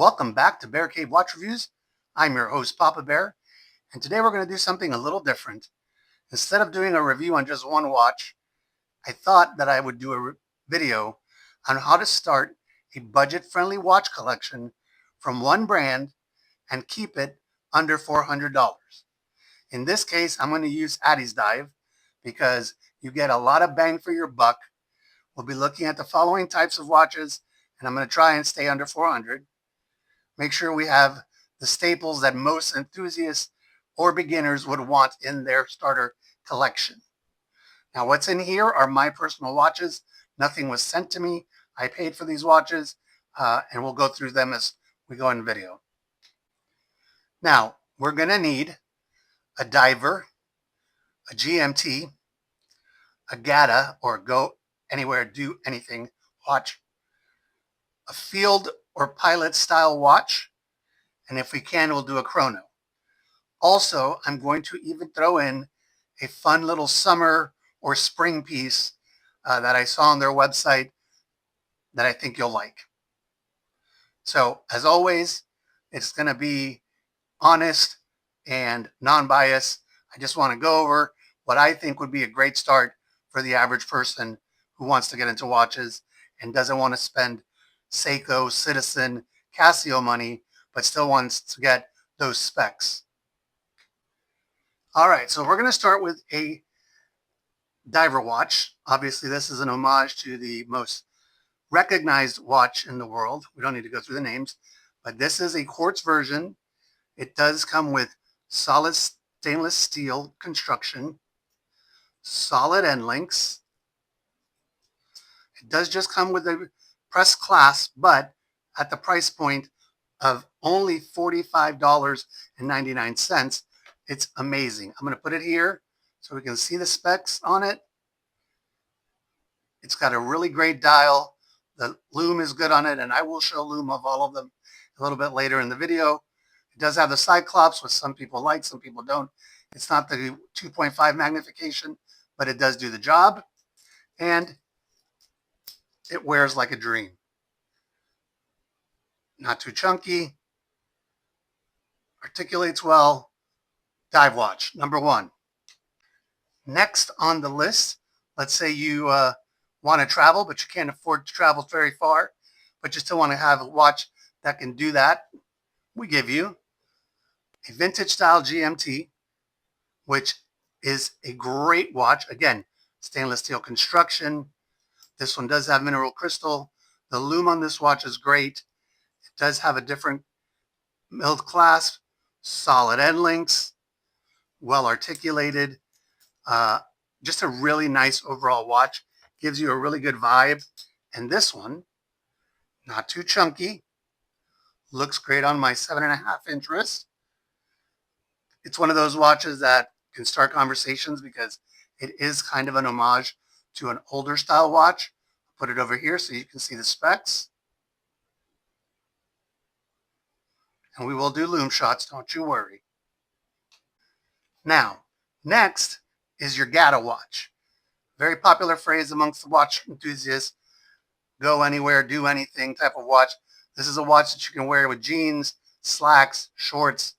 Welcome back to Bear Cave Watch Reviews. I'm your host, Papa Bear, and today we're going to do something a little different. Instead of doing a review on just one watch, I thought that I would do a video on how to start a budget-friendly watch collection from one brand and keep it under $400. In this case, I'm going to use Addiesdive because you get a lot of bang for your buck. We'll be looking at the following types of watches, and I'm going to try and stay under 400. Make sure we have the staples that most enthusiasts or beginners would want in their starter collection. Now, what's in here are my personal watches. Nothing was sent to me. I paid for these watches, and we'll go through them as we go in video. Now, we're going to need a diver, a GMT, a GATA, or go anywhere, do anything watch, a field or pilot style watch, and if we can, we'll do a chrono. Also, I'm going to even throw in a fun little summer or spring piece that I saw on their website that I think you'll like. So, as always, it's going to be honest and non-biased. I just want to go over what I think would be a great start for the average person who wants to get into watches and doesn't want to spend Seiko, Citizen, Casio money, but still wants to get those specs. All right, so we're going to start with a diver watch. Obviously, this is an homage to the most recognized watch in the world. We don't need to go through the names, but this is a quartz version. It does come with solid stainless steel construction, solid end links. It does just come with a press clasp, but at the price point of only $45.99, it's amazing. I'm going to put it here so we can see the specs on it. It's got a really great dial. The lume is good on it, and I will show lume of all of them a little bit later in the video. It does have the Cyclops, which some people like, some people don't. It's not the 2.5 magnification, but it does do the job, and it wears like a dream. Not too chunky, articulates well. Dive watch, number one. Next on the list, let's say you want to travel, but you can't afford to travel very far, but you still want to have a watch that can do that. We give you a vintage style GMT, which is a great watch. Again, stainless steel construction. This one does have mineral crystal. The lume on this watch is great. It does have a different milled clasp, solid end links, well articulated. Just a really nice overall watch. Gives you a really good vibe. And this one, not too chunky. Looks great on my 7.5-inch wrist. It's one of those watches that can start conversations because it is kind of an homage to an older style watch. I'll put it over here so you can see the specs. And we will do lume shots, don't you worry. Now, next is your GATA watch. Very popular phrase amongst the watch enthusiasts. Go anywhere, do anything type of watch. This is a watch that you can wear with jeans, slacks, shorts,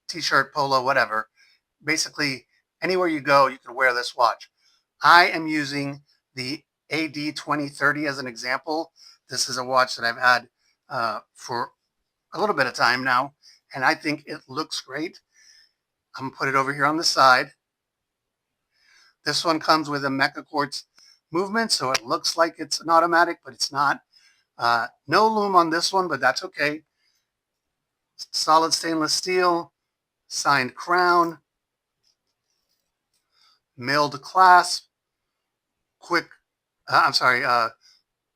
t-shirt, polo, whatever. Basically, anywhere you go, you can wear this watch. I am using the AD2030 as an example. This is a watch that I've had for a little bit of time now, and I think it looks great. I'm going to put it over here on the side. This one comes with a mecha quartz movement, so it looks like it's an automatic, but it's not. No lume on this one, but that's okay. Solid stainless steel, signed crown, milled clasp,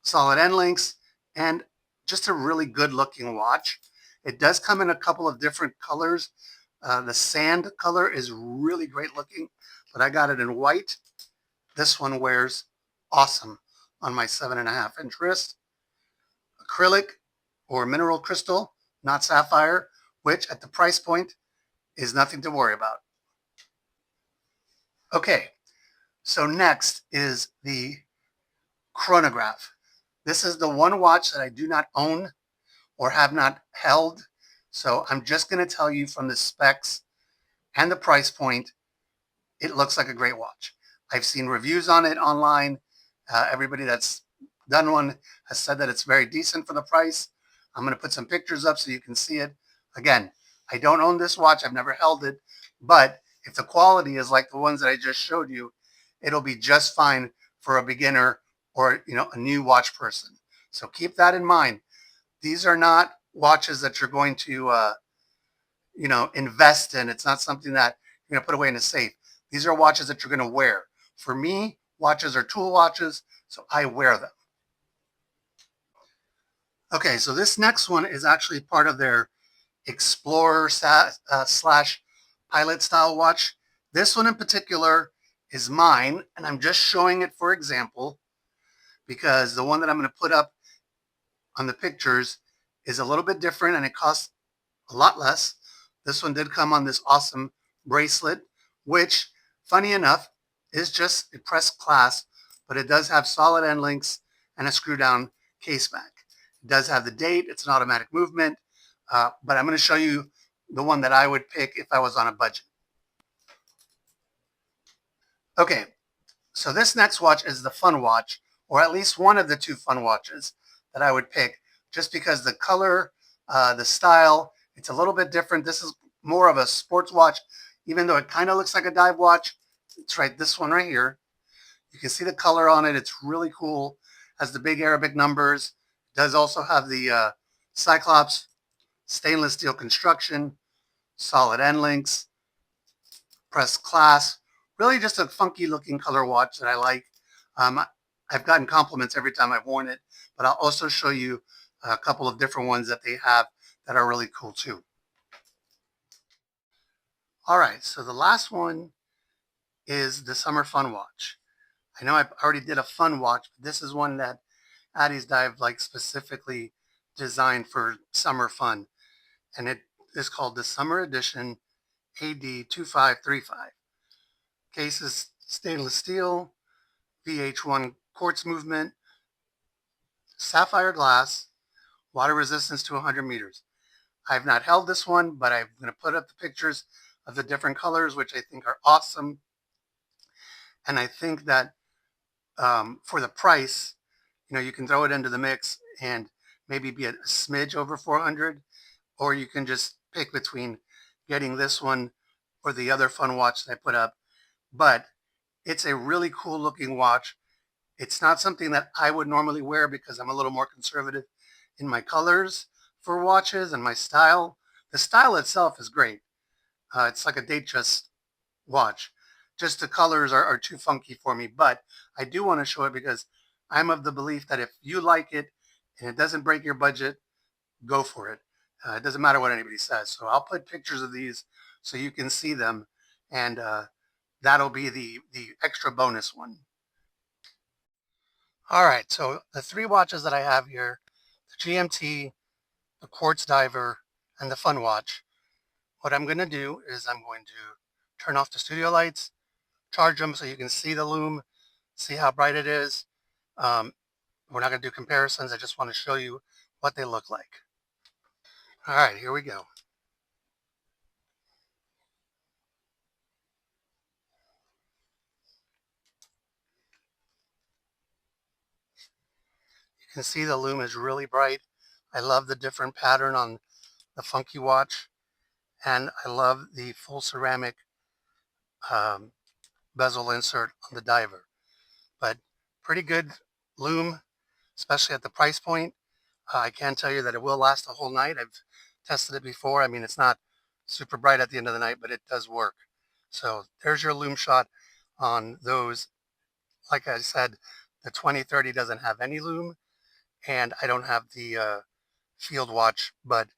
solid end links, and just a really good looking watch. It does come in a couple of different colors. The sand color is really great looking, but I got it in white. This one wears awesome on my 7.5-inch wrist. Acrylic or mineral crystal, not sapphire, which at the price point is nothing to worry about. Okay, so next is the chronograph. This is the one watch that I do not own or have not held. So I'm just going to tell you from the specs and the price point, it looks like a great watch. I've seen reviews on it online. Everybody that's done one has said that it's very decent for the price. I'm going to put some pictures up so you can see it. Again, I don't own this watch. I've never held it. But if the quality is like the ones that I just showed you, it'll be just fine for a beginner or a new watch person. So keep that in mind. These are not watches that you're going to invest in. It's not something that you're going to put away in a safe. These are watches that you're going to wear. For me, watches are tool watches, so I wear them. Okay, so this next one is actually part of their Explorer slash pilot style watch. This one in particular is mine, and I'm just showing it for example because the one that I'm going to put up on the pictures is a little bit different and it costs a lot less. This one did come on this awesome bracelet, which, funny enough, is just a pressed glass, but it does have solid end links and a screw down case back. It does have the date. It's an automatic movement, but I'm going to show you the one that I would pick if I was on a budget. Okay, so this next watch is the fun watch, or at least one of the two fun watches that I would pick, just because the color, the style, it's a little bit different. This is more of a sports watch, even though it kind of looks like a dive watch. It's right, this one right here. You can see the color on it. It's really cool. Has the big Arabic numbers. It does also have the Cyclops stainless steel construction, solid end links, pressed glass. Really just a funky looking color watch that I like. Um, I've gotten compliments every time I've worn it, but I'll also show you a couple of different ones that they have that are really cool too. All right, so the last one is the Summer Fun Watch. I know I already did a fun watch, but this is one that Addiesdive like specifically designed for summer fun, and it is called the Summer Edition AD2535. Case is stainless steel, VH1 quartz movement, sapphire glass, water resistance to 100 meters. I have not held this one, but I'm going to put up the pictures of the different colors, which I think are awesome. And I think that for the price, you can throw it into the mix and maybe be a smidge over 400, or you can just pick between getting this one or the other fun watch that I put up. But it's a really cool looking watch. It's not something that I would normally wear because I'm a little more conservative in my colors for watches and my style. The style itself is great. It's like a Datejust watch. Just the colors are too funky for me, but I do want to show it because I'm of the belief that if you like it and it doesn't break your budget, go for it. It doesn't matter what anybody says. So I'll put pictures of these so you can see them, and that'll be the extra bonus one. All right, so the three watches that I have here, the GMT, the Quartz Diver, and the Fun Watch. What I'm going to do is I'm going to turn off the studio lights, charge them so you can see the lume, see how bright it is. Um, we're not going to do comparisons. I just want to show you what they look like. All right, here we go. You can see the lume is really bright. I love the different pattern on the funky watch, and I love the full ceramic um, bezel insert on the diver. But pretty good lume, especially at the price point. I can tell you that it will last the whole night. I've tested it before. I mean, it's not super bright at the end of the night, but it does work. So there's your lume shot on those. Like I said, the 2030 doesn't have any lume, and I don't have the field watch, but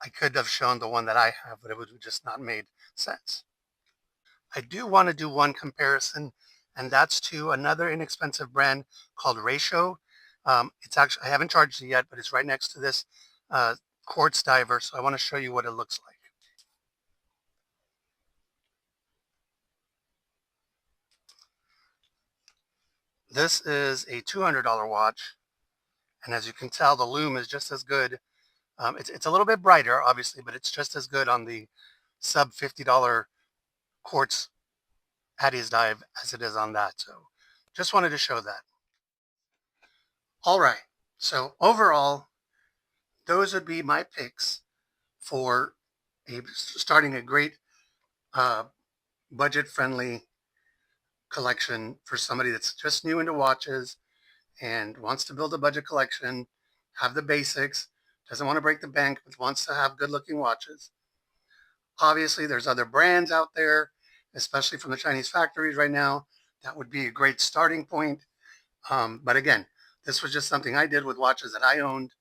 I could have shown the one that I have, but it would have just not made sense. I do want to do one comparison, and that's to another inexpensive brand called Ratio. It's actually, I haven't charged it yet, but it's right next to this quartz diver, so I want to show you what it looks like. This is a $200 watch, and as you can tell, the lume is just as good It's a little bit brighter, obviously, but it's just as good on the sub $50 quartz Addiesdive as it is on that. So just wanted to show that. All right. So overall, those would be my picks for starting a great uh, budget-friendly collection for somebody that's just new into watches and wants to build a budget collection, have the basics, doesn't want to break the bank, but wants to have good-looking watches. Obviously, there's other brands out there, especially from the Chinese factories right now. That would be a great starting point. But again, this was just something I did with watches that I owned.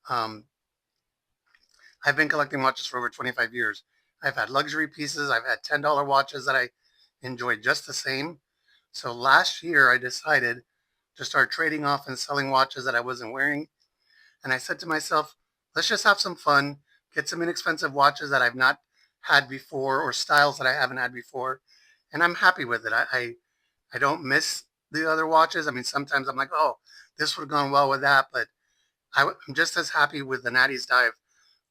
Um, I've been collecting watches for over 25 years. I've had luxury pieces. I've had $10 watches that I enjoyed just the same. So last year, I decided to start trading off and selling watches that I wasn't wearing. And I said to myself, let's just have some fun, get some inexpensive watches that I've not had before or styles that I haven't had before. And I'm happy with it. I don't miss the other watches. I mean, sometimes I'm like, oh, this would have gone well with that. But I'm just as happy with the Addiesdive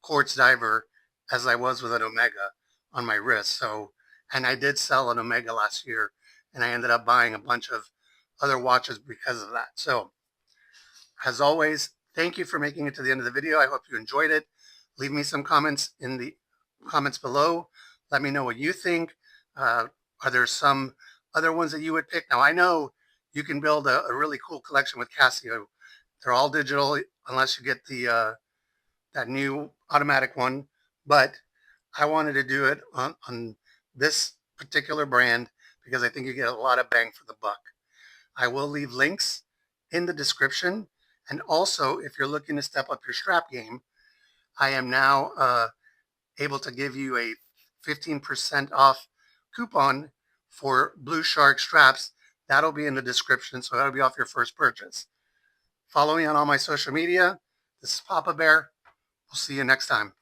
quartz diver as I was with an Omega on my wrist. So, and I did sell an Omega last year, and I ended up buying a bunch of other watches because of that. So, as always, thank you for making it to the end of the video. I hope you enjoyed it. Leave me some comments in the comments below. Let me know what you think. Are there some other ones that you would pick? Now, I know you can build a really cool collection with Casio. They're all digital unless you get the that new automatic one, but I wanted to do it on this particular brand because I think you get a lot of bang for the buck. I will leave links in the description. And also, if you're looking to step up your strap game, I am now able to give you a 15% off coupon for Blue Shark straps. That'll be in the description, so that'll be off your first purchase. Follow me on all my social media. This is Papa Bear. We'll see you next time.